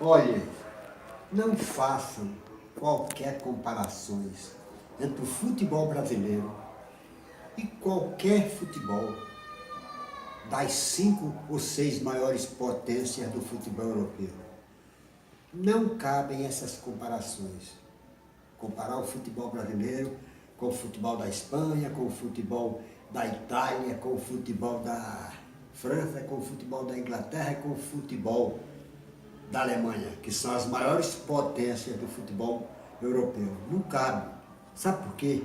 Olha, não façam qualquer comparações entre o futebol brasileiro e qualquer futebol das 5 ou 6 maiores potências do futebol europeu. Não cabem essas comparações. Comparar o futebol brasileiro com o futebol da Espanha, com o futebol da Itália, com o futebol da França, com o futebol da Inglaterra, com o futebol da Alemanha, que são as maiores potências do futebol europeu. Não cabe. Sabe por quê?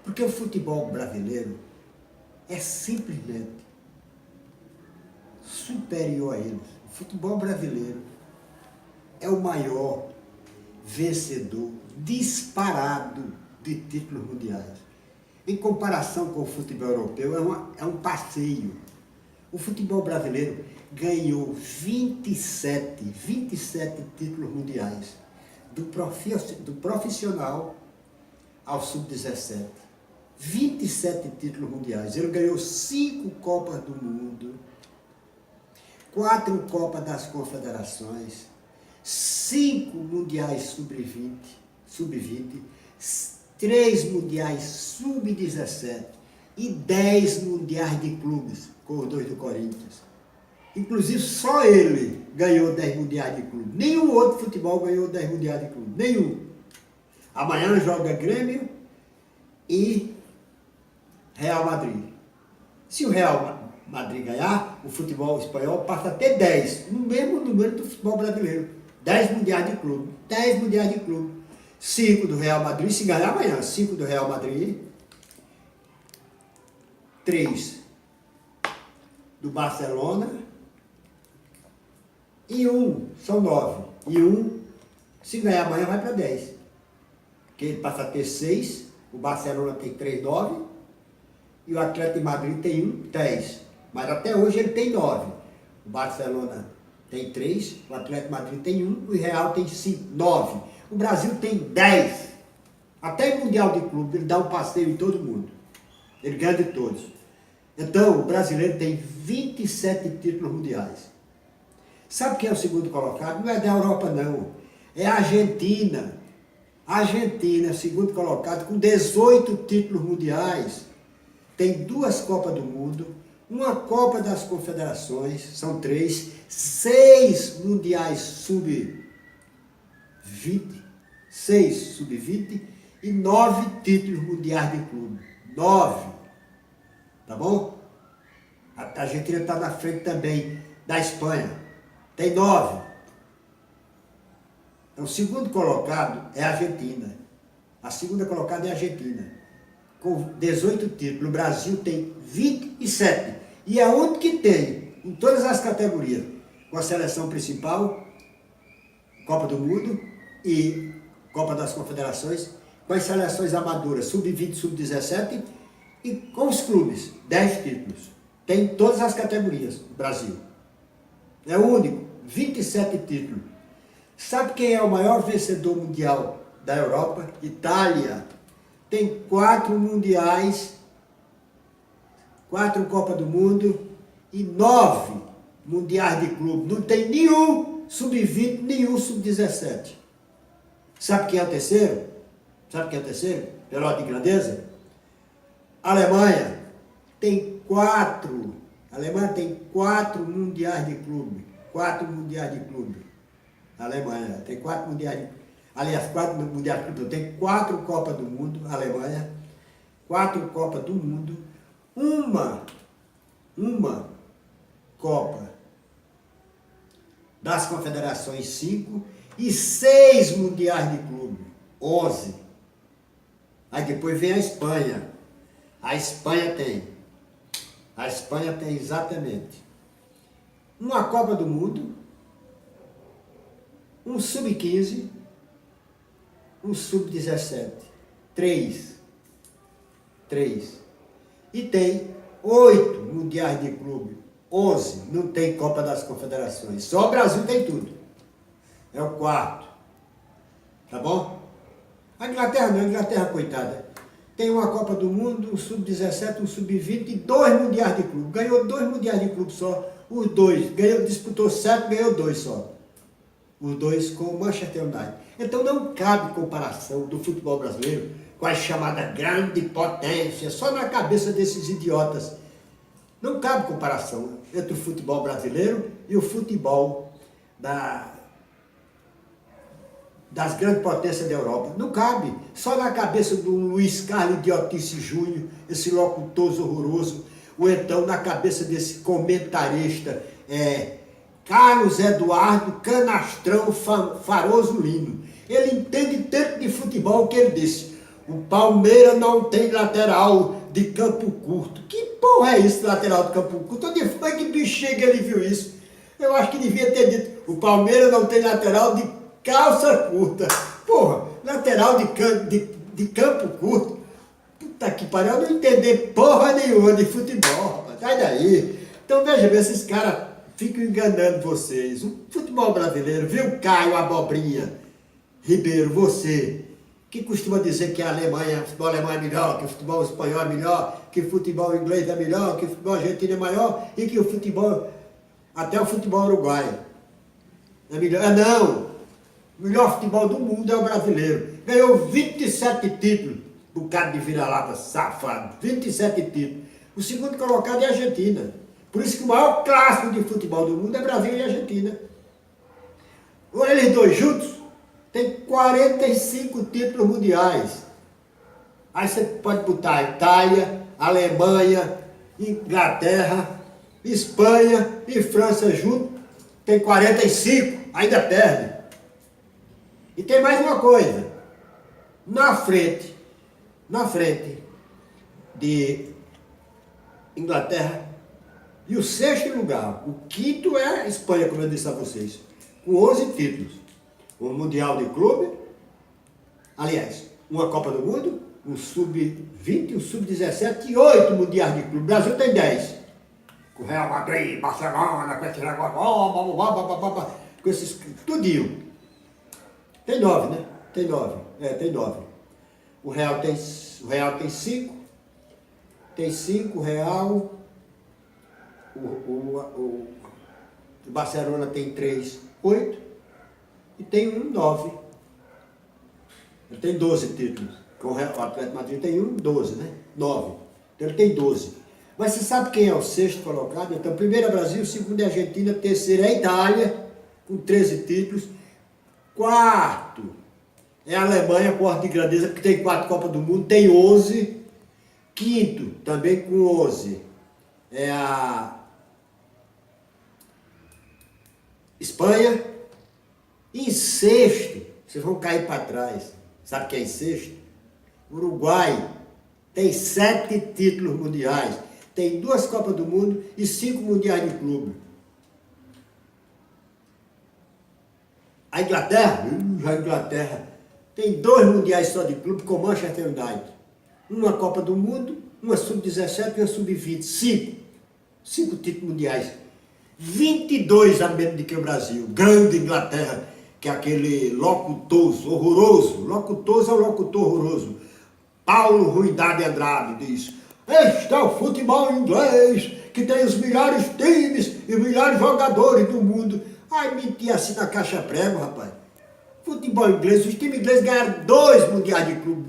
Porque o futebol brasileiro é simplesmente superior a eles. O futebol brasileiro é o maior vencedor disparado de títulos mundiais. Em comparação com o futebol europeu, é um passeio. O futebol brasileiro ganhou 27 títulos mundiais, do profissional ao sub-17. 27 títulos mundiais. Ele ganhou 5 Copas do Mundo, 4 Copas das Confederações, 5 Mundiais sub-20, 3 Mundiais sub-17 e 10 Mundiais de clubes, com os 2 do Corinthians. Inclusive, só ele ganhou 10 Mundiais de clube. Nenhum outro futebol ganhou 10 Mundiais de clube. Nenhum. Amanhã joga Grêmio e Real Madrid. Se o Real Madrid ganhar, o futebol espanhol passa a ter 10, no mesmo número do futebol brasileiro. 10 Mundiais de clube. 10 Mundiais de clube. 5 do Real Madrid, se ganhar amanhã. 5 do Real Madrid. 3 do Barcelona. E 1, são 9. E 1, se ganhar amanhã, vai para 10. Porque ele passa a ter 6, o Barcelona tem 3, 9, e o Atlético de Madrid tem 1, 10. Mas até hoje ele tem 9. O Barcelona tem 3, o Atlético de Madrid tem 1, o Real tem 5, 9. O Brasil tem 10. Até em Mundial de Clube, ele dá um passeio em todo mundo. Ele ganha de todos. Então, o brasileiro tem 27 títulos mundiais. Sabe quem é o segundo colocado? Não é da Europa, não. É a Argentina. A Argentina, segundo colocado, com 18 títulos mundiais. Tem 2 Copas do Mundo, uma Copa das Confederações, são 3, 6 Mundiais sub-20, 6 sub-20 e 9 títulos mundiais de clube. 9. Tá bom? A Argentina está na frente também da Espanha. Tem 9. Então, o segundo colocado é a Argentina. A segunda colocada é a Argentina, com 18 títulos. O Brasil tem 27. E é onde que tem, em todas as categorias, com a seleção principal, Copa do Mundo e Copa das Confederações, com as seleções amadoras, sub-20, sub-17, e com os clubes, 10 títulos. Tem em todas as categorias, o Brasil. É o único, 27 títulos. Sabe quem é o maior vencedor mundial da Europa? Itália. Tem 4 mundiais, 4 Copas do Mundo e 9 mundiais de clube. Não tem nenhum sub-20, nenhum sub-17. Sabe quem é o terceiro? Sabe quem é o terceiro? Pela ordem de grandeza? A Alemanha tem 4. A Alemanha tem 4 mundiais de clube. 4 mundiais de clube. A Alemanha tem 4 mundiais de clube. Aliás, 4 mundiais de clube. Tem 4 Copas do Mundo, a Alemanha. 4 Copas do Mundo. Uma Copa das Confederações, 5. E 6 mundiais de clube, 11. Aí depois vem a Espanha. A Espanha tem exatamente uma Copa do Mundo, um sub-15, um sub-17. 3. E tem 8 mundiais de clube, 11. Não tem Copa das Confederações. Só o Brasil tem tudo. É o 4. Tá bom? A Inglaterra não, a Inglaterra, coitada. Tem uma Copa do Mundo, um sub-17, um sub-20 e 2 mundiais de clube. Ganhou 2 mundiais de clube só. Os 2. Disputou 7, ganhou 2 só. os dois com o Manchester United. Então não cabe comparação do futebol brasileiro com a chamada grande potência, só na cabeça desses idiotas. Não cabe comparação entre o futebol brasileiro e o futebol das grandes potências da Europa. Não cabe. Só na cabeça do Luiz Carlos Idiotice Júnior, esse locutor horroroso, ou então na cabeça desse comentarista, Carlos Eduardo Canastrão Faroso Lino. Ele entende tanto de futebol que ele disse: o Palmeiras não tem lateral de campo curto. Que porra é isso, lateral de campo curto? Onde foi que bexiga ele viu isso? Eu acho que devia ter dito: o Palmeiras não tem lateral de calça curta. Porra, lateral de campo curto. Puta que pariu, eu não entender porra nenhuma de futebol, rapaz. Sai daí. Então veja bem, esses caras ficam enganando vocês. O futebol brasileiro, viu, Caio Abobrinha Ribeiro, você, que costuma dizer que a Alemanha, o futebol alemão é melhor, que o futebol espanhol é melhor, que o futebol inglês é melhor, que o futebol argentino é maior e que o futebol, até o futebol uruguaio é melhor. Não! O melhor futebol do mundo é o brasileiro. Ganhou 27 títulos, bocado de vira-lata safado, 27 títulos. O segundo colocado é a Argentina. Por isso que o maior clássico de futebol do mundo é Brasil e Argentina. Olha, eles dois juntos tem 45 títulos mundiais. Aí você pode botar Itália, Alemanha, Inglaterra, Espanha e França junto, tem 45, ainda perde. E tem mais uma coisa, na frente de Inglaterra, e o sexto lugar, o quinto é a Espanha, como eu disse a vocês, com 11 títulos. Um Mundial de Clube, aliás, uma Copa do Mundo, um Sub-20, um Sub-17 e 8 Mundiais de Clube. O Brasil tem 10. Com Real Madrid, Barcelona, com esse negócio, com esses tudinho. Tem 9, né? Tem 9. Tem 9. O Real tem 5. Tem 5, o Real. O Barcelona tem 3, 8. E tem 9. Ele tem 12 títulos. Com o Atlético Madrid tem 12, né? 9. Então ele tem 12. Mas você sabe quem é o sexto colocado? Então, primeiro é Brasil, segundo é Argentina, terceiro é Itália, com 13 títulos. Quarto é a Alemanha, com ordem de grandeza, porque tem 4 Copas do Mundo, tem 11. Quinto, também com 11, é a Espanha. Em sexto, vocês vão cair para trás. Sabe quem é em sexto? Uruguai. Tem 7 títulos mundiais. Tem 2 Copas do Mundo e 5 Mundiais de Clube. A Inglaterra tem 2 Mundiais só de clube com Manchester United. Uma Copa do Mundo, uma Sub-17 e uma Sub-20. 5 títulos mundiais. 22 a menos do que o Brasil. Grande Inglaterra, que é aquele locutoso horroroso. Locutoso é o locutor horroroso. Paulo Ruidade Andrade diz: este é o futebol inglês, que tem os melhores times e os melhores jogadores do mundo. Ai, mentia assim na caixa prego, rapaz. Futebol inglês, os times ingleses ganharam 2 mundiais de clube.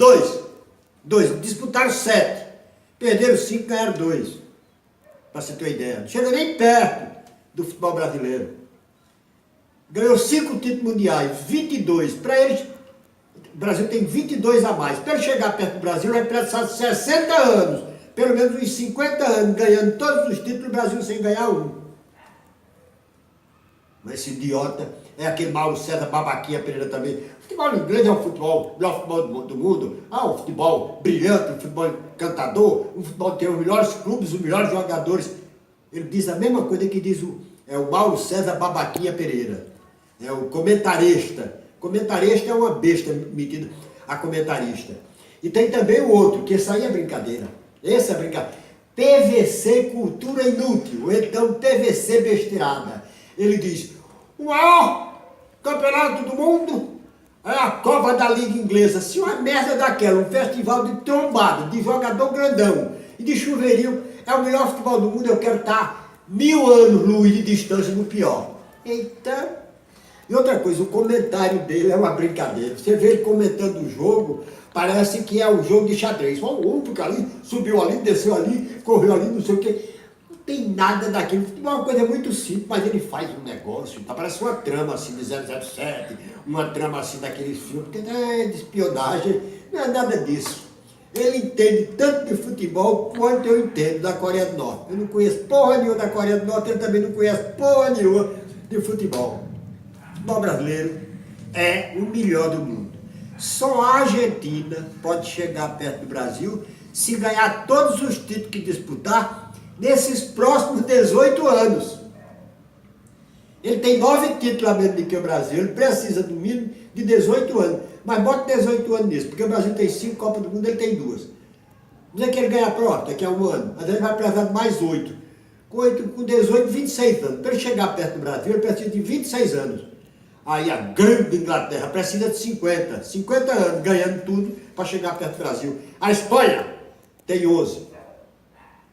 2. Disputaram 7. Perderam 5, ganharam 2. Para você ter uma ideia. Não chega nem perto do futebol brasileiro. Ganhou 5 títulos mundiais, 22. Para eles, o Brasil tem 22 a mais. Para ele chegar perto do Brasil, vai precisar de 60 anos. Pelo menos uns 50 anos, ganhando todos os títulos, o Brasil sem ganhar um. Mas esse idiota é aquele Mauro César Babaquinha Pereira também. O futebol inglês é o futebol, o melhor futebol do mundo. Um futebol brilhante, um futebol encantador, um futebol que tem os melhores clubes, os melhores jogadores. Ele diz a mesma coisa que diz o Mauro César Babaquinha Pereira. É o comentarista. Comentarista é uma besta metida a comentarista. E tem também o outro, que esse aí é brincadeira. Esse é brincadeira. PVC Cultura Inútil, ou então PVC Besteirada. Ele diz: o maior campeonato do mundo é a Copa da Liga Inglesa. Se uma merda daquela, um festival de trombada, de jogador grandão e de chuveirinho, é o melhor futebol do mundo, eu quero estar 1000 anos luz de distância no pior. Então, E outra coisa, o comentário dele é uma brincadeira. Você vê ele comentando o jogo, parece que é um jogo de xadrez. Ó, o outro ali, subiu ali, desceu ali, correu ali, não sei o quê. Não tem nada daquilo. É uma coisa muito simples, mas ele faz um negócio. Tá? Parece uma trama assim de 007, uma trama assim daqueles filmes, que é de espionagem. Não é nada disso. Ele entende tanto de futebol quanto eu entendo da Coreia do Norte. Eu não conheço porra nenhuma da Coreia do Norte, ele também não conhece porra nenhuma de futebol. O futebol brasileiro é o melhor do mundo. Só a Argentina pode chegar perto do Brasil se ganhar todos os títulos que disputar nesses próximos 18 anos. Ele tem 9 títulos a menos do que o Brasil, ele precisa do mínimo de 18 anos. Mas bota 18 anos nisso, porque o Brasil tem 5 Copas do Mundo, ele tem 2. Vamos dizer que ele ganha pronto daqui a um ano, mas ele vai precisar de mais 8. Com 18, 26 anos. Para ele chegar perto do Brasil, ele precisa de 26 anos. Aí a grande Inglaterra precisa de 50 anos ganhando tudo para chegar perto do Brasil. A Espanha tem 11.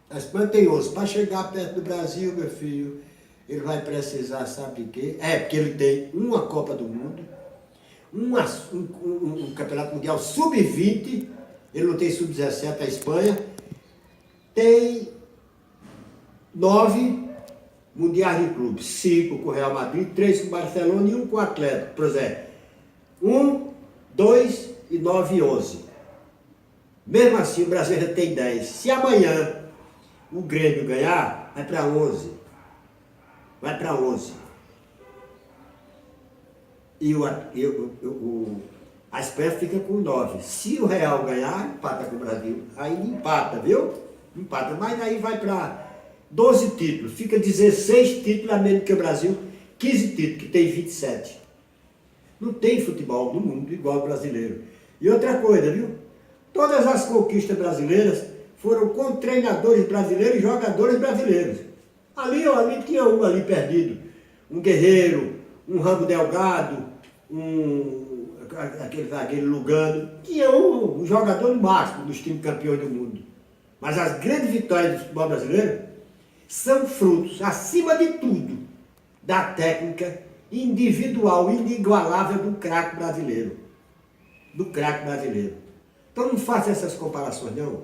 A Espanha tem 11. Para chegar perto do Brasil, meu filho, ele vai precisar, sabe de quê? Porque ele tem uma Copa do Mundo, um Campeonato Mundial Sub-20, ele não tem Sub-17, a Espanha, tem 9 Mundiais de Clubes, 5 com o Real Madrid, 3 com o Barcelona e 1 com o Atlético, por exemplo. 1, 2 e 9 e 11. Mesmo assim, o Brasil já tem 10. Se amanhã o Grêmio ganhar, vai para 11. Vai para 11. E a Espanha fica com 9. Se o Real ganhar, empata com o Brasil. Aí empata, viu? Empata. Mas aí vai para 12 títulos. Fica 16 títulos a menos que o Brasil. 15 títulos, que tem 27. Não tem futebol no mundo igual o brasileiro. E outra coisa, viu? Todas as conquistas brasileiras foram com treinadores brasileiros e jogadores brasileiros. Ali tinha um ali perdido. Um Guerreiro, um Rambo Delgado, aquele zagueiro Lugano. Tinha um jogador no máximo dos times campeões do mundo. Mas as grandes vitórias do futebol brasileiro são frutos, acima de tudo, da técnica individual, inigualável do craque brasileiro. Do craque brasileiro. Então não faça essas comparações, não.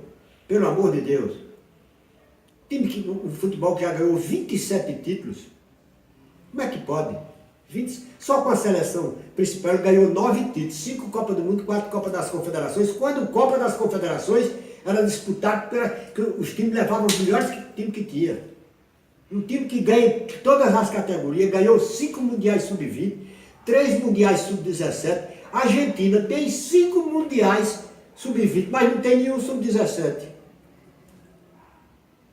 Pelo amor de Deus. O futebol que já ganhou 27 títulos. Como é que pode? Só com a seleção principal ele ganhou 9 títulos. 5 Copas do Mundo, 4 Copas das Confederações. Quando Copa das Confederações era disputado que os times levavam os melhores times que tinha. Um time que ganha todas as categorias, ganhou 5 Mundiais Sub-20, 3 Mundiais Sub-17. A Argentina tem 5 Mundiais Sub-20, mas não tem nenhum Sub-17.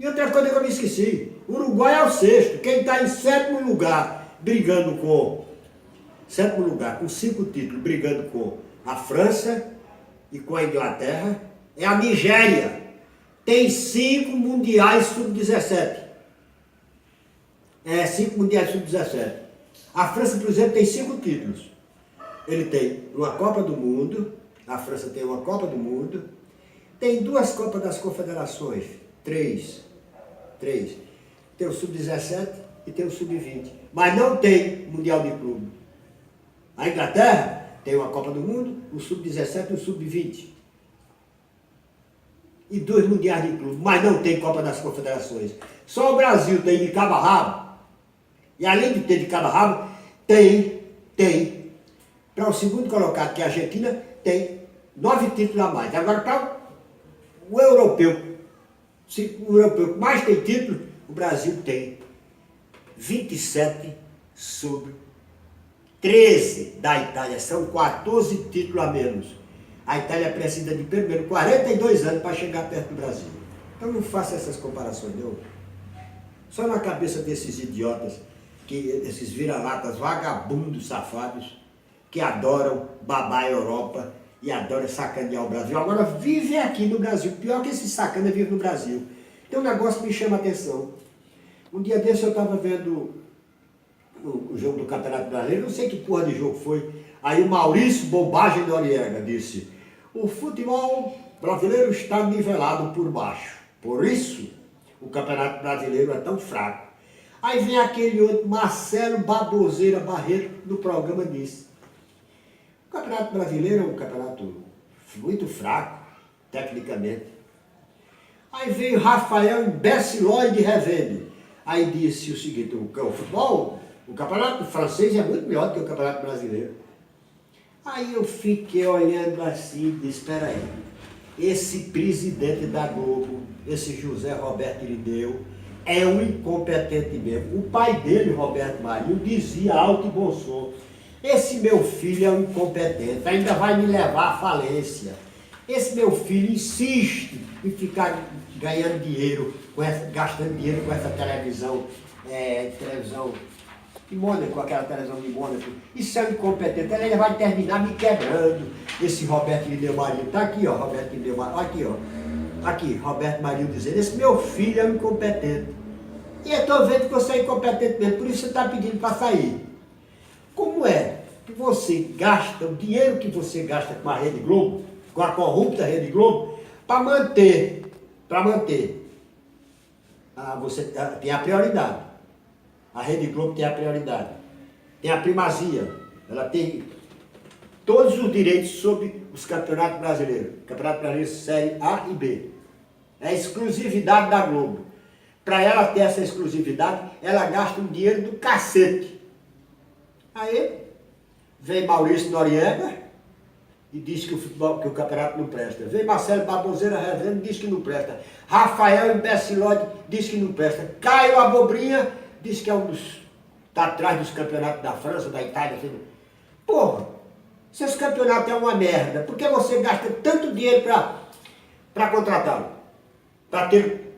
E outra coisa que eu me esqueci, o Uruguai é o 6º, quem está em 7º lugar, brigando com 7º lugar, com 5 títulos, brigando com a França e com a Inglaterra, é a Nigéria, tem 5 Mundiais Sub-17. 5 Mundiais Sub-17. A França, por exemplo, tem 5 títulos. Ele tem uma Copa do Mundo, a França tem uma Copa do Mundo, tem 2 Copas das Confederações, 3. Tem o Sub-17 e tem o Sub-20. Mas não tem Mundial de Clube. A Inglaterra tem uma Copa do Mundo, o Sub-17 e o Sub-20. E 2 Mundiais de Clube, mas não tem Copa das Confederações. Só o Brasil tem de cabo a rabo. E além de ter de cabo a rabo, tem. Para o segundo colocado, que é a Argentina, tem 9 títulos a mais. Agora, para o europeu que mais tem título, o Brasil tem 27 sobre 13 da Itália. São 14 títulos a menos. A Itália precisa de pelo menos 42 anos para chegar perto do Brasil. Então não faça essas comparações, não. Só na cabeça desses idiotas, esses vira-latas vagabundos, safados, que adoram babar a Europa e adoram sacanear o Brasil. Agora vivem aqui no Brasil. Pior que esse sacana vive no Brasil. Tem um negócio que me chama a atenção. Um dia desse eu estava vendo o jogo do Campeonato Brasileiro, não sei que porra de jogo foi. Aí o Maurício Bobagem Noriega disse: o futebol brasileiro está nivelado por baixo. Por isso o Campeonato Brasileiro é tão fraco. Aí vem aquele outro, Marcelo Baboseira Barreto, no programa desse. O Campeonato Brasileiro é um campeonato muito fraco, tecnicamente. Aí veio Rafael Imbecilóide Rezende. Aí disse o seguinte, o futebol, o campeonato francês é muito melhor do que o campeonato brasileiro. Aí eu fiquei olhando assim e disse, espera aí, esse presidente da Globo, esse José Roberto Irineu, é um incompetente mesmo. O pai dele, Roberto Marinho, dizia alto e bom som, esse meu filho é um incompetente, ainda vai me levar à falência. Esse meu filho insiste em ficar ganhando dinheiro, gastando dinheiro com essa televisão, televisão de Mônaco, aquela televisão de Mônaco. Isso é um incompetente, ele vai terminar me quebrando. Esse Roberto Irineu Marinho, tá aqui, ó, Roberto Irineu Marinho, aqui, ó. Aqui, Roberto Marinho dizendo, esse meu filho é um incompetente. E eu estou vendo que você é incompetente mesmo, por isso você está pedindo para sair. Como é que você gasta, o dinheiro que você gasta com a Rede Globo, com a corrupta Rede Globo, para manter, você tem a prioridade. A Rede Globo tem a prioridade. Tem a primazia. Ela tem todos os direitos sobre os campeonatos brasileiros. Campeonato Brasileiro Série A e B. É a exclusividade da Globo. Para ela ter essa exclusividade, ela gasta um dinheiro do cacete. Aí vem Maurício Noriega e diz que o futebol, que o campeonato não presta. Vem Marcelo Baboseira Rezende e diz que não presta. Rafael Imbecilóide diz que não presta. Caio Abobrinha diz que é um dos... está atrás dos campeonatos da França, da Itália. Assim. Porra, se esse campeonato é uma merda, por que você gasta tanto dinheiro para contratá-lo? Para ter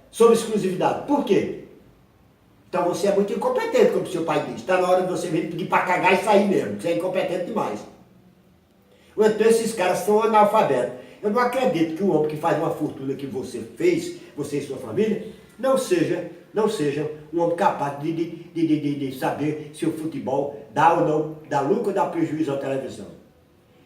sob exclusividade. Por quê? Então você é muito incompetente, como o seu pai diz. Está na hora de você vir pedir para cagar e sair mesmo. Você é incompetente demais. Ou então esses caras são analfabetos. Eu não acredito que um homem que faz uma fortuna que você fez, você e sua família, não seja um homem capaz de saber se o futebol dá ou não, dá lucro ou dá prejuízo à televisão.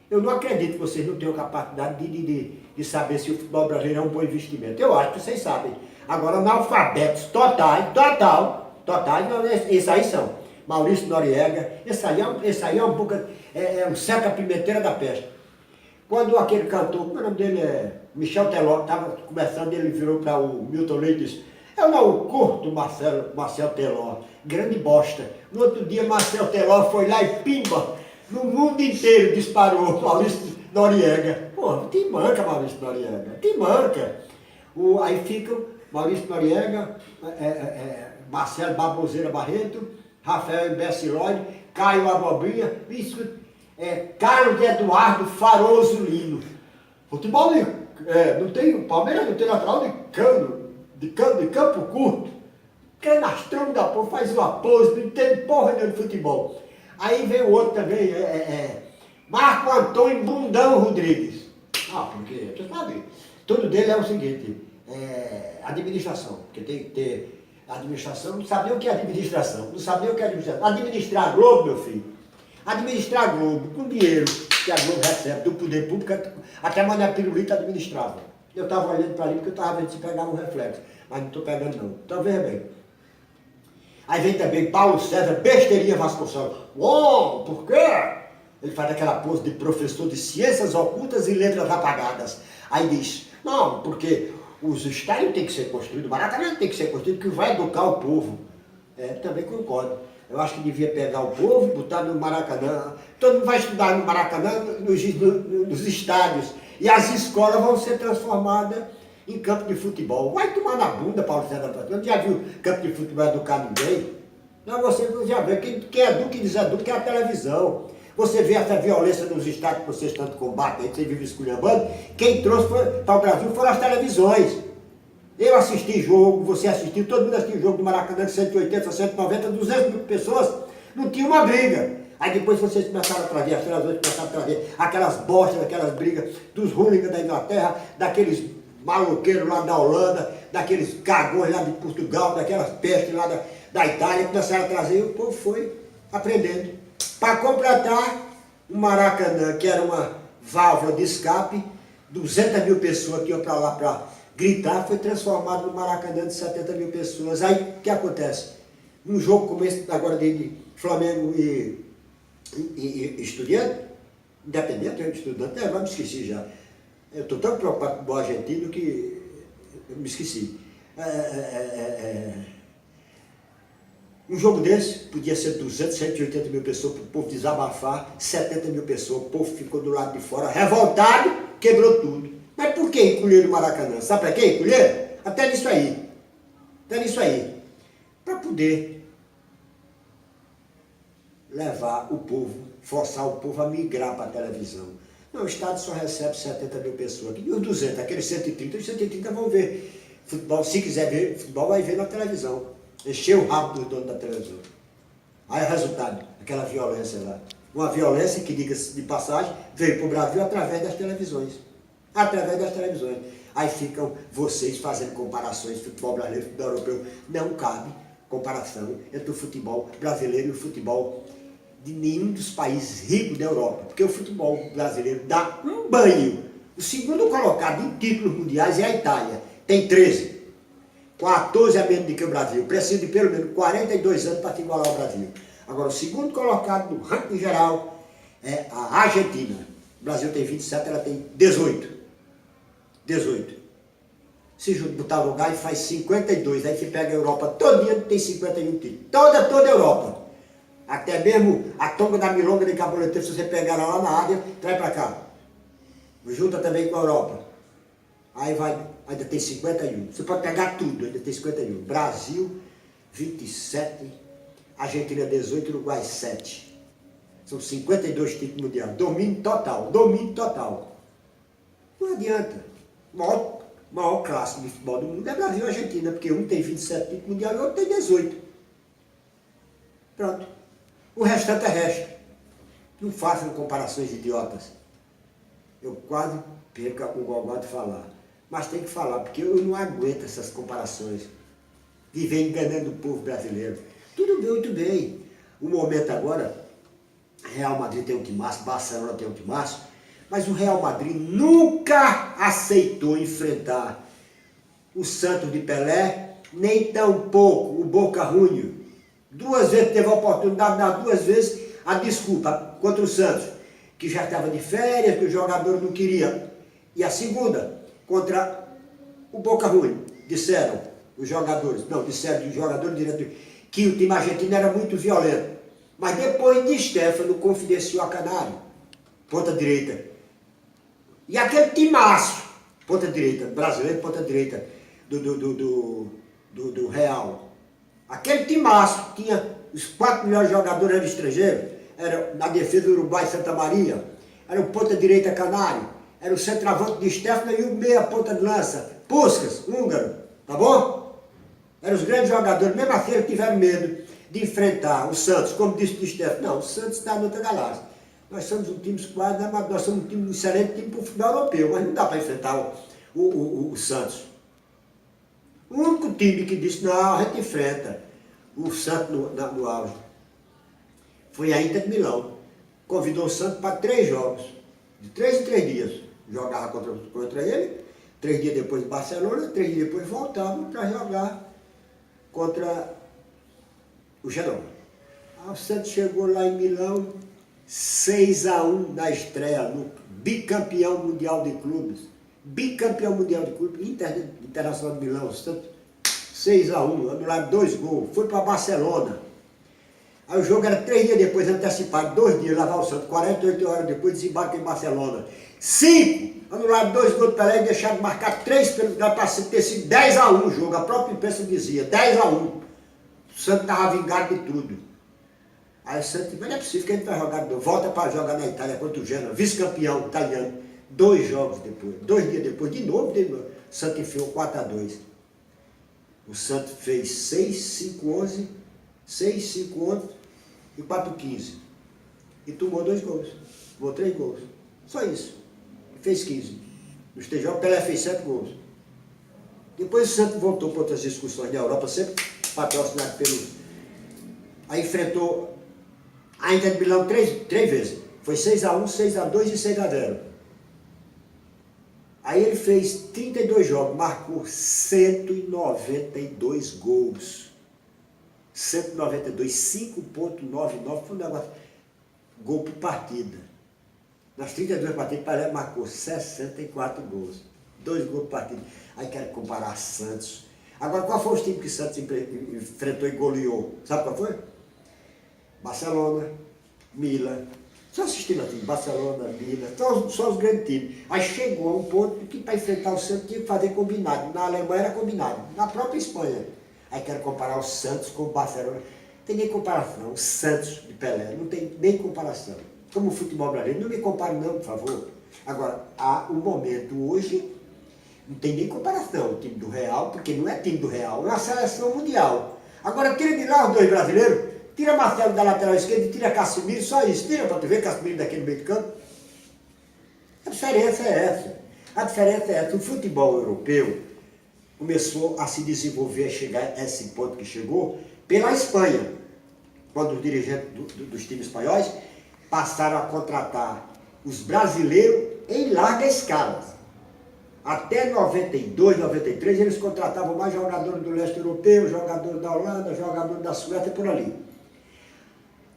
Eu não acredito que vocês não tenham capacidade de saber se o futebol brasileiro é um bom investimento. Eu acho que vocês sabem. Agora, analfabetos totais, esses aí são. Maurício Noriega, esse aí é um boca, um seca-pimenteira da peste. Quando aquele cantor, como é o nome dele Michel Teló, estava conversando, ele virou para o Milton Leite e disse, eu não curto Marcel Teló, grande bosta. No outro dia, Marcel Teló foi lá e pimba, no mundo inteiro disparou Maurício Noriega. Pô, te manca, Maurício Noriega, te manca. Aí ficam Maurício Noriega, Marcelo Baboseira Barreto, Rafael Imbecilóide, Caio Abobrinha, Carlos Eduardo Faroso Lino. Futebol não tem, o Palmeiras não tem lateral de campo curto. Canastrão da porra, faz uma pose, não tem porra nenhuma de futebol. Aí vem o outro também, Marco Antônio Bundão Rodrigues. Porque, você sabe, tudo dele é o seguinte, administração, porque tem que ter administração, não sabia o que é administração, não sabia o que é administração. Administrar a Globo, meu filho, administrar a Globo com dinheiro que a Globo recebe do poder público, até a Mané Pirulita administrava. Eu estava olhando para ali porque eu estava vendo se pegava um reflexo, mas não estou pegando não. Então veja bem. Aí vem também Paulo César, besteirinha Vasconcelos. Uou, por quê? Ele faz aquela pose de professor de ciências ocultas e letras apagadas. Aí diz, não, porque os estádios têm que ser construídos, o Maracanã tem que ser construído, que vai educar o povo. Também concordo. Eu acho que devia pegar o povo, botar no Maracanã. Todo mundo vai estudar no Maracanã, nos estádios. E as escolas vão ser transformadas em campo de futebol. Vai tomar na bunda, Paulo César. Você já viu campo de futebol educar ninguém? Não, você já vê. Quem educa e deseduca é a televisão. Você vê essa violência nos estádios que vocês tanto combatem, que você vive esculhambando. Quem trouxe para o Brasil foram as televisões. Eu assisti jogo, você assistiu, todo mundo assistiu jogo do Maracanã de 180, 190, 200 mil pessoas, não tinha uma briga. Aí depois vocês começaram a trazer, as televisões começaram a trazer aquelas bostas, aquelas brigas dos hooligans da Inglaterra, daqueles maloqueiros lá da Holanda, daqueles cagões lá de Portugal, daquelas pestes lá da Itália, começaram a trazer e o povo foi aprendendo. Para completar, o Maracanã, que era uma válvula de escape, 200 mil pessoas que iam para lá gritar, foi transformado no Maracanã de 70 mil pessoas. Aí o que acontece? Um jogo como esse agora de Flamengo e Estudiante, Independente, Estudante, agora me esqueci já. Eu estou tão preocupado com o argentino que eu me esqueci. Um jogo desse podia ser 200, 180 mil pessoas para o povo desabafar, 70 mil pessoas, o povo ficou do lado de fora, revoltado, quebrou tudo. Mas por que encolheram o Maracanã? Sabe para quê encolheram? Até nisso aí. Até nisso aí. Para poder levar o povo, forçar o povo a migrar para a televisão. Não, o Estado só recebe 70 mil pessoas. E os 200, aqueles 130, os 130 vão ver futebol. Se quiser ver futebol, vai ver na televisão. Encher o rabo dos donos da televisão. Aí o resultado, aquela violência lá. Uma violência que, diga-se de passagem, veio para o Brasil através das televisões. Através das televisões. Aí ficam vocês fazendo comparações, futebol brasileiro e futebol europeu. Não cabe comparação entre o futebol brasileiro e o futebol de nenhum dos países ricos da Europa. Porque o futebol brasileiro dá um banho. O segundo colocado em títulos mundiais é a Itália. Tem 13. 14 a menos do que o Brasil. Precisa de pelo menos 42 anos para se igualar ao Brasil. Agora, o segundo colocado no ranking geral é a Argentina. O Brasil tem 27, ela tem 18. 18. Se botar no lugar e faz 52. Aí você pega a Europa todinha, tem 51 títulos. Toda a Europa. Até mesmo a Tonga da Milonga de Caboleteiro, se você pegar ela lá na área, traz para cá. Junta também com a Europa. Aí vai, ainda tem 51. Você pode pegar tudo, ainda tem 51. Brasil, 27. Argentina, 18. Uruguai, 7. São 52 títulos mundiais. Domínio total. Domínio total. Não adianta. Maior clássico de futebol do mundo é Brasil e Argentina, porque um tem 27 títulos mundiais e o outro tem 18. Pronto. O restante é resto. Não façam comparações idiotas. Eu quase perco o gogó de falar. Mas tem que falar, porque eu não aguento essas comparações. Viver enganando o povo brasileiro. Tudo bem, muito bem. O momento agora, Real Madrid tem um timaço, Barcelona tem um timaço, mas o Real Madrid nunca aceitou enfrentar o Santos de Pelé, nem tampouco o Boca Juniors. 2 vezes teve a oportunidade, das 2 vezes, a desculpa contra o Santos, que já estava de férias, que o jogador não queria. E a segunda, contra o Boca Juniors, disseram os jogadores, direto, que o time argentino era muito violento. Mas depois de Stefano confidenciou a Canário, ponta direita. E aquele timaço, ponta direita, brasileiro, ponta direita, do Real. Aquele timaço, tinha os 4 melhores jogadores eram estrangeiros, era na defesa do Uruguai Santa Maria, era o ponta direita Canário, era o centroavante de Stefano e o meia ponta de lança, Puskás, húngaro, tá bom? Eram os grandes jogadores, mesmo assim eles tiveram medo de enfrentar o Santos, como disse de Stefano. Não, o Santos está noutra galáxia. Nós somos um time quase, nós somos um excelente time para o futebol europeu, mas não dá para enfrentar o Santos. O único time que disse, não, a gente enfrenta o Santos no auge foi a Inter de Milão. Convidou o Santos para 3 jogos, de 3 em 3 dias. Jogava contra ele, 3 dias depois de Barcelona, 3 dias depois voltava para jogar contra o Genoa. O Santos chegou lá em Milão, 6-1 na estreia, no bicampeão mundial de clubes. Bicampeão mundial de clubes, Internacional de Milão, Santos, 6-1, anularam 2 gols, foi para Barcelona. Aí o jogo era 3 dias depois, antecipado, 2 dias, lavar o Santos, 48 horas depois, desembarque em Barcelona. 5, anularam 2 gols do Pelé e deixaram de marcar 3 pelo lugar para ter sido 10-1 o jogo, a própria imprensa dizia, 10-1. O Santos estava vingado de tudo. Aí o Santos, mas não é possível que a gente vai jogar, volta para jogar na Itália contra o Genoa, vice-campeão italiano. 2 jogos depois, 2 dias depois, de novo, o Santos enfiou 4-2. O Santos fez 6-5-11, 6-5-11 e 4-15. E tomou 2 gols, tomou 3 gols. Só isso. E fez 15. Nos 3 jogos, Pelé fez 7 gols. Depois o Santos voltou para outras discussões na Europa, sempre patrocinado pelo... Aí enfrentou a Inter de Milão 3 vezes. Foi 6-1, 6-2 e 6-0. Aí ele fez 32 jogos, marcou 192 gols. 192, 5,99, foi um negócio, gol por partida. Nas 32 partidas, Pelé marcou 64 gols. 2 gols por partida. Aí quero comparar a Santos. Agora, qual foi o time que o Santos enfrentou e goleou? Sabe qual foi? Barcelona, Milan. Só assistindo assim, Barcelona, Milan, só os grandes times. Aí chegou a um ponto que para enfrentar o Santos tinha que fazer combinado. Na Alemanha era combinado, na própria Espanha. Aí quero comparar o Santos com o Barcelona. Não tem nem comparação. O Santos de Pelé, não tem nem comparação. Como o futebol brasileiro, não me compare não, por favor. Agora, há um momento hoje, não tem nem comparação o time do Real, porque não é time do Real, é uma seleção mundial. Agora tira de lá os dois brasileiros, tira Marcelo da lateral esquerda e tira Casemiro, só isso. Tira para tu ver Casemiro daqui no meio de campo. A diferença é essa. A diferença é essa. O futebol europeu começou a se desenvolver, a chegar a esse ponto que chegou, pela Espanha. Quando os dirigentes dos times espanhóis passaram a contratar os brasileiros em larga escala. Até 92, 93, eles contratavam mais jogadores do leste europeu, jogadores da Holanda, jogadores da Suécia, por ali.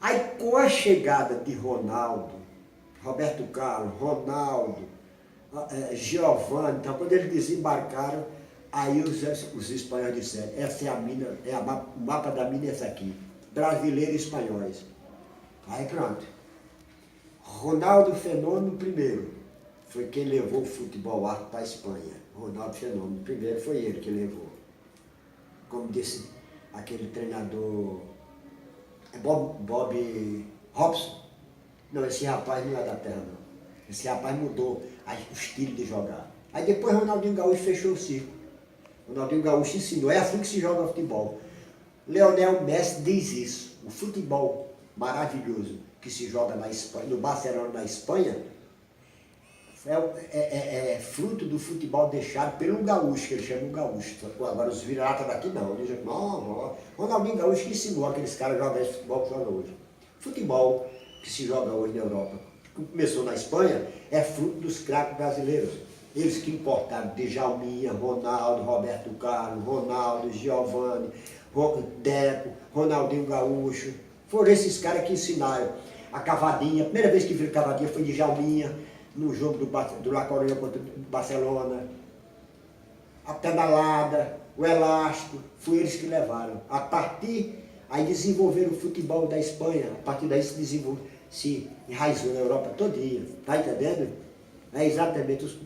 Aí, com a chegada de Ronaldo, Roberto Carlos, Ronaldo, Giovanni, então, quando eles desembarcaram, aí os espanhóis disseram, essa é a mina, o mapa da mina é esse aqui, brasileiros e espanhóis. Aí pronto. Ronaldo Fenômeno primeiro, foi quem levou o futebol alto para a Espanha. Ronaldo Fenômeno, primeiro foi ele que levou. Como disse aquele treinador, Bob Robson. Não, esse rapaz não é da terra não. Esse rapaz mudou o estilo de jogar. Aí depois Ronaldinho Gaúcho fechou o ciclo. Ronaldinho Gaúcho ensinou, é assim que se joga futebol. Lionel Messi diz isso, o futebol maravilhoso que se joga na Espanha, no Barcelona, na Espanha, é fruto do futebol deixado pelo gaúcho, que ele chama o gaúcho. Agora os vira-lata daqui não. Ele diz, não, Ronaldinho Gaúcho que ensinou aqueles caras a jogar esse futebol que joga hoje. Futebol que se joga hoje na Europa, que começou na Espanha, é fruto dos craques brasileiros. Eles que importaram Djalminha, Ronaldo, Roberto Carlos, Ronaldo, Giovanni, Deco, Ronaldinho Gaúcho. Foram esses caras que ensinaram a cavadinha. A primeira vez que viram cavadinha foi de Djalminha, no jogo do La Coruña contra o Barcelona. A pedalada, o elástico, foi eles que levaram. A partir, aí desenvolveram o futebol da Espanha. A partir daí se enraizou na Europa todinha. Tá entendendo? É exatamente, os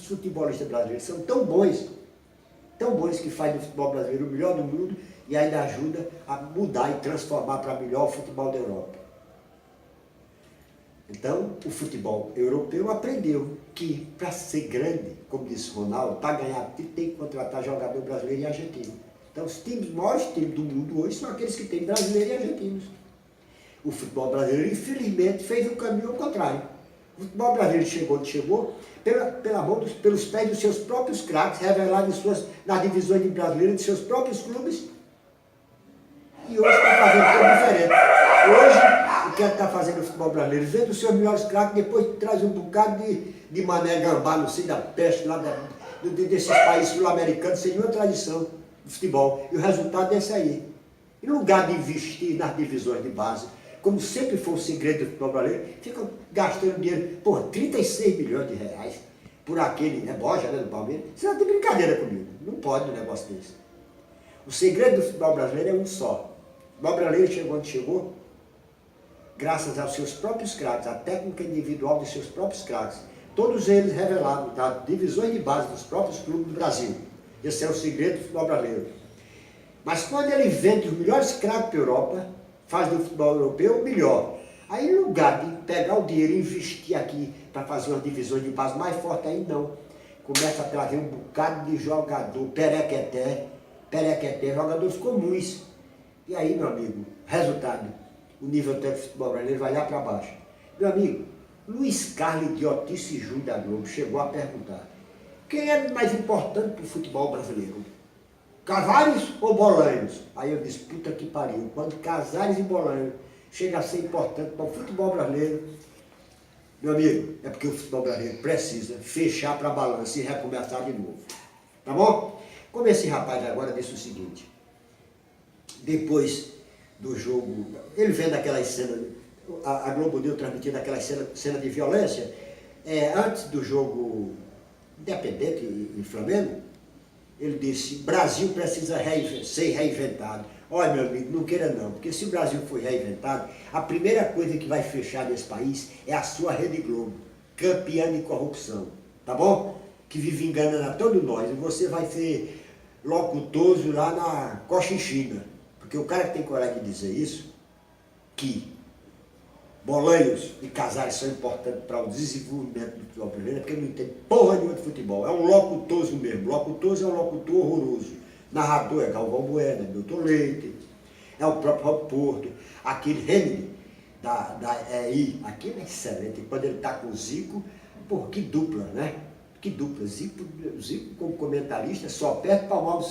futebolistas brasileiros são tão bons que fazem do futebol brasileiro o melhor do mundo e ainda ajuda a mudar e transformar para melhor o futebol da Europa. Então, o futebol europeu aprendeu que para ser grande, como disse Ronaldo, para ganhar tem que contratar jogador brasileiro e argentino. Então, os maiores times do mundo hoje são aqueles que têm brasileiros e argentinos. O futebol brasileiro, infelizmente, fez o caminho ao contrário. O futebol brasileiro chegou onde chegou pelos pés dos seus próprios craques, revelados nas divisões de brasileiros de seus próprios clubes. E hoje está fazendo tudo diferente. Hoje, o que está fazendo o futebol brasileiro? Vendo os seus melhores craques, depois traz um bocado de mané gambá, não sei, da peste, lá desses países sul-americanos, sem nenhuma tradição do futebol. E o resultado é esse aí. Em lugar de investir nas divisões de base, como sempre foi o segredo do futebol brasileiro, ficam gastando dinheiro, 36 milhões de reais por aquele Boja, do Palmeiras. Você não tem brincadeira comigo, não pode um negócio desse. O segredo do futebol brasileiro é um só. O futebol brasileiro chegou onde chegou, graças aos seus próprios craques, a técnica individual dos seus próprios craques, todos eles revelados das divisões de base dos próprios clubes do Brasil. Esse é o segredo do futebol brasileiro. Mas quando ele vende os melhores craques para a Europa, faz do futebol europeu o melhor. Aí, em lugar de pegar o dinheiro e investir aqui para fazer uma divisão de base mais forte ainda, não. Começa a trazer um bocado de jogador, perequeté, jogadores comuns. E aí, meu amigo, resultado, o nível técnico do futebol brasileiro vai lá para baixo. Meu amigo, Luiz Carlos Idiotice Júnior da Globo chegou a perguntar: quem é mais importante para o futebol brasileiro? Casares ou Bolanhos? Aí eu disse, puta que pariu, quando Casares e Bolanhos chegam a ser importante para o futebol brasileiro, Meu amigo, é porque o futebol brasileiro precisa fechar para a balança e recomeçar de novo. Tá bom? Como esse rapaz agora disse o seguinte, depois do jogo, ele vendo aquelas cenas, a Globo News transmitindo aquelas cenas de violência, antes do jogo Independente e Flamengo, ele disse, Brasil precisa ser reinventado. Olha, meu amigo, não queira não, porque se o Brasil for reinventado, a primeira coisa que vai fechar nesse país é a sua Rede Globo, campeã de corrupção, tá bom? Que vive enganando a todos nós, e você vai ser locutoso lá na Cochinchina, porque o cara que tem coragem de dizer isso, que boleiros e casais são importantes para o desenvolvimento do futebol brasileiro, porque ele não entende porra nenhuma de futebol. É um locutoso mesmo. Locutoso é um locutor horroroso. Narrador é Galvão Bueno, é Milton Leite, é o próprio Rob Porto, aquele Henry da EI, aquele é excelente. Quando ele está com o Zico, pô, que dupla, né? Que dupla. Zico como comentarista só perde para Mauro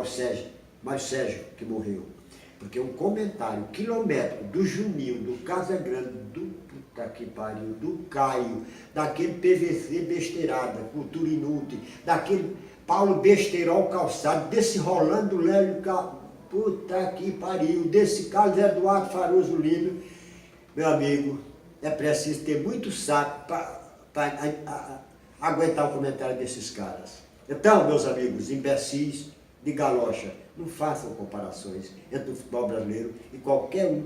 Sérgio, Mário Sérgio, que morreu. Porque um comentário quilométrico do Juninho, do Casagrande, do puta que pariu, do Caio, daquele PVC besteirada, cultura inútil, daquele Paulo Besteirol Calçado, desse Rolando Lélio, puta que pariu, desse Carlos Eduardo Faroso Lino, meu amigo, é preciso ter muito saco para aguentar o comentário desses caras. Então, meus amigos, imbecis de galocha, não façam comparações entre o futebol brasileiro e qualquer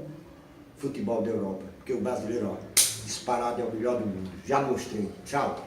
futebol da Europa, porque o brasileiro, ó, disparado é o melhor do mundo. Já mostrei. Tchau.